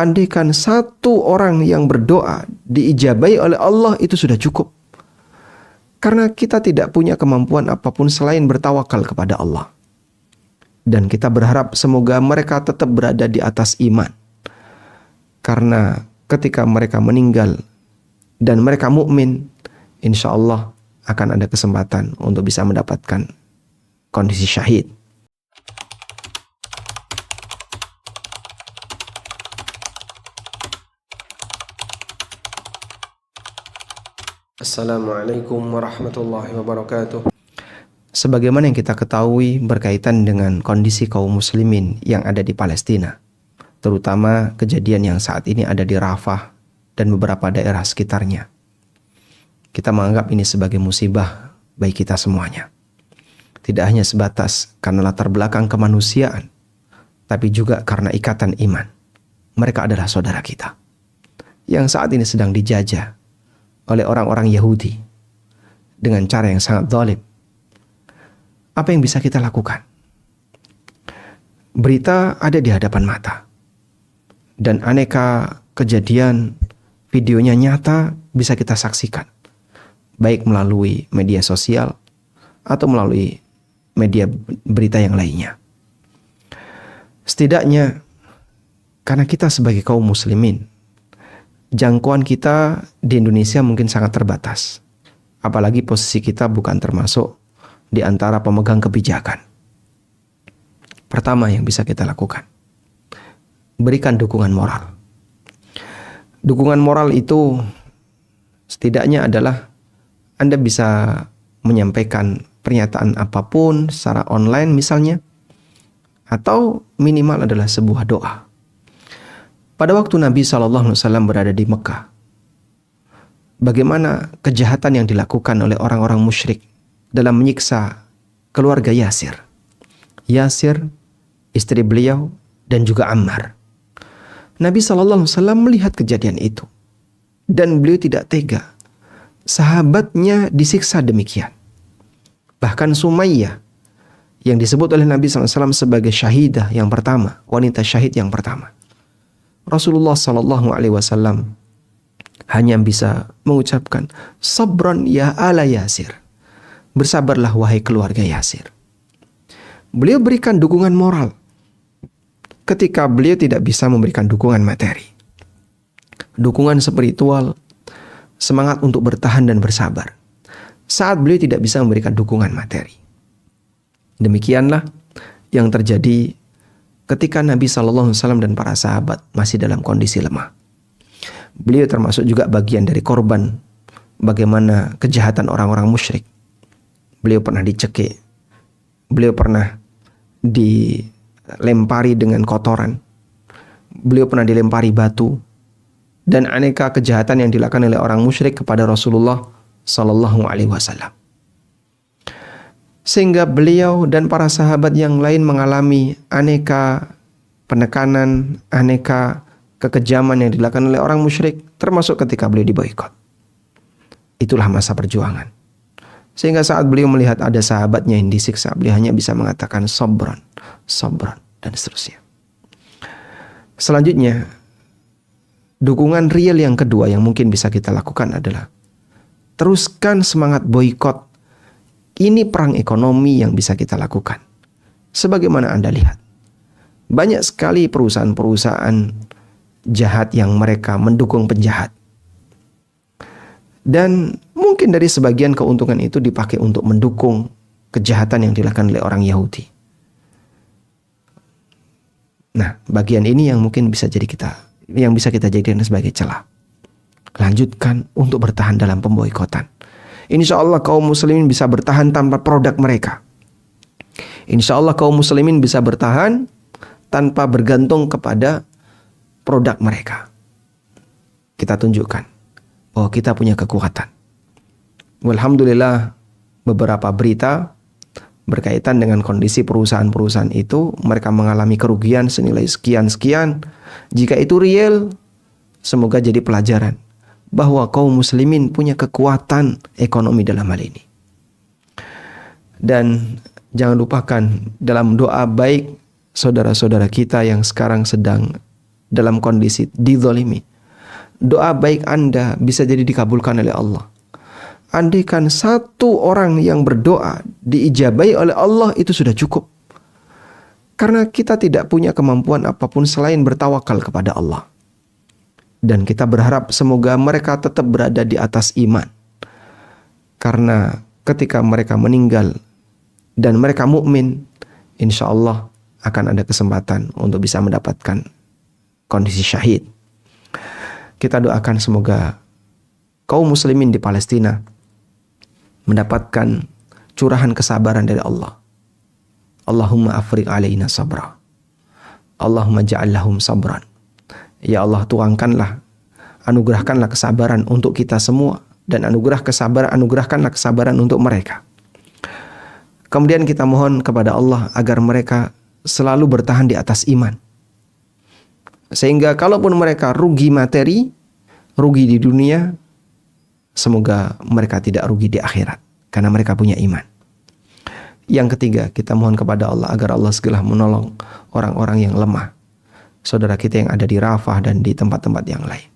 andaikan satu orang yang berdoa diijabahi oleh Allah, itu sudah cukup. Karena kita tidak punya kemampuan apapun selain bertawakal kepada Allah. Dan kita berharap semoga mereka tetap berada di atas iman. Karena ketika mereka meninggal dan mereka mukmin, insya Allah akan ada kesempatan untuk bisa mendapatkan kondisi syahid. Assalamualaikum warahmatullahi wabarakatuh. Sebagaimana yang kita ketahui berkaitan dengan kondisi kaum muslimin yang ada di Palestina, terutama kejadian yang saat ini ada di Rafah dan beberapa daerah sekitarnya. Kita menganggap ini sebagai musibah bagi kita semuanya. Tidak hanya sebatas karena latar belakang kemanusiaan, tapi juga karena ikatan iman. Mereka adalah saudara kita yang saat ini sedang dijajah oleh orang-orang Yahudi dengan cara yang sangat zalim. Apa yang bisa kita lakukan? Berita ada di hadapan mata, dan aneka kejadian videonya nyata bisa kita saksikan, baik melalui media sosial atau melalui media berita yang lainnya. Setidaknya karena kita sebagai kaum muslimin, jangkauan kita di Indonesia mungkin sangat terbatas. Apalagi posisi kita bukan termasuk di antara pemegang kebijakan. Pertama yang bisa kita lakukan, berikan dukungan moral. Dukungan moral itu setidaknya adalah Anda bisa menyampaikan pernyataan apapun secara online misalnya, atau minimal adalah sebuah doa. Pada waktu Nabi SAW berada di Mekah, bagaimana kejahatan yang dilakukan oleh orang-orang musyrik dalam menyiksa keluarga Yasir. Yasir, istri beliau, dan juga Ammar. Nabi SAW melihat kejadian itu, dan beliau tidak tega sahabatnya disiksa demikian. Bahkan Sumayyah, yang disebut oleh Nabi SAW sebagai syahidah yang pertama, wanita syahid yang pertama, Rasulullah SAW hanya bisa mengucapkan, sabran ya ala Yasir, bersabarlah wahai keluarga Yasir. Beliau berikan dukungan moral ketika beliau tidak bisa memberikan dukungan materi, dukungan spiritual, semangat untuk bertahan dan bersabar saat beliau tidak bisa memberikan dukungan materi. Demikianlah yang terjadi ketika Nabi SAW dan para sahabat masih dalam kondisi lemah. Beliau termasuk juga bagian dari korban bagaimana kejahatan orang-orang musyrik. Beliau pernah dicekik, beliau pernah dilempari dengan kotoran, beliau pernah dilempari batu, dan aneka kejahatan yang dilakukan oleh orang musyrik kepada Rasulullah SAW. Sehingga beliau dan para sahabat yang lain mengalami aneka penekanan, aneka kekejaman yang dilakukan oleh orang musyrik, termasuk ketika beliau diboikot. Itulah masa perjuangan. Sehingga saat beliau melihat ada sahabatnya yang disiksa, beliau hanya bisa mengatakan sabran, sabran, dan seterusnya. Selanjutnya, dukungan real yang kedua yang mungkin bisa kita lakukan adalah teruskan semangat boikot. Ini perang ekonomi yang bisa kita lakukan. Sebagaimana Anda lihat, banyak sekali perusahaan-perusahaan jahat yang mereka mendukung penjahat. Dan mungkin dari sebagian keuntungan itu dipakai untuk mendukung kejahatan yang dilakukan oleh orang Yahudi. Nah, bagian ini yang mungkin bisa kita jadikan sebagai celah. Lanjutkan untuk bertahan dalam pemboikotan. Insya Allah kaum muslimin bisa bertahan tanpa produk mereka. Insya Allah kaum muslimin bisa bertahan tanpa bergantung kepada produk mereka. Kita tunjukkan bahwa kita punya kekuatan. Alhamdulillah, beberapa berita berkaitan dengan kondisi perusahaan-perusahaan itu, mereka mengalami kerugian senilai sekian-sekian. Jika itu real, semoga jadi pelajaran bahwa kaum muslimin punya kekuatan ekonomi dalam hal ini. Dan jangan lupakan dalam doa baik saudara-saudara kita yang sekarang sedang dalam kondisi dizalimi, doa baik Anda bisa jadi dikabulkan oleh Allah. Andaikan satu orang yang berdoa diijabahi oleh Allah, itu sudah cukup. Karena kita tidak punya kemampuan apapun selain bertawakal kepada Allah. Dan kita berharap semoga mereka tetap berada di atas iman. Karena ketika mereka meninggal dan mereka mukmin, insya Allah akan ada kesempatan untuk bisa mendapatkan kondisi syahid. Kita doakan semoga kaum muslimin di Palestina mendapatkan curahan kesabaran dari Allah. Allahumma afriq alaina sabra. Allahumma ja'al lahum sabran. Ya Allah, tuangkanlah, anugerahkanlah kesabaran untuk kita semua, dan anugerahkanlah kesabaran untuk mereka. Kemudian kita mohon kepada Allah agar mereka selalu bertahan di atas iman. Sehingga kalaupun mereka rugi materi, rugi di dunia, semoga mereka tidak rugi di akhirat, karena mereka punya iman. Yang ketiga, kita mohon kepada Allah agar Allah segera menolong orang-orang yang lemah, saudara kita yang ada di Rafah dan di tempat-tempat yang lain.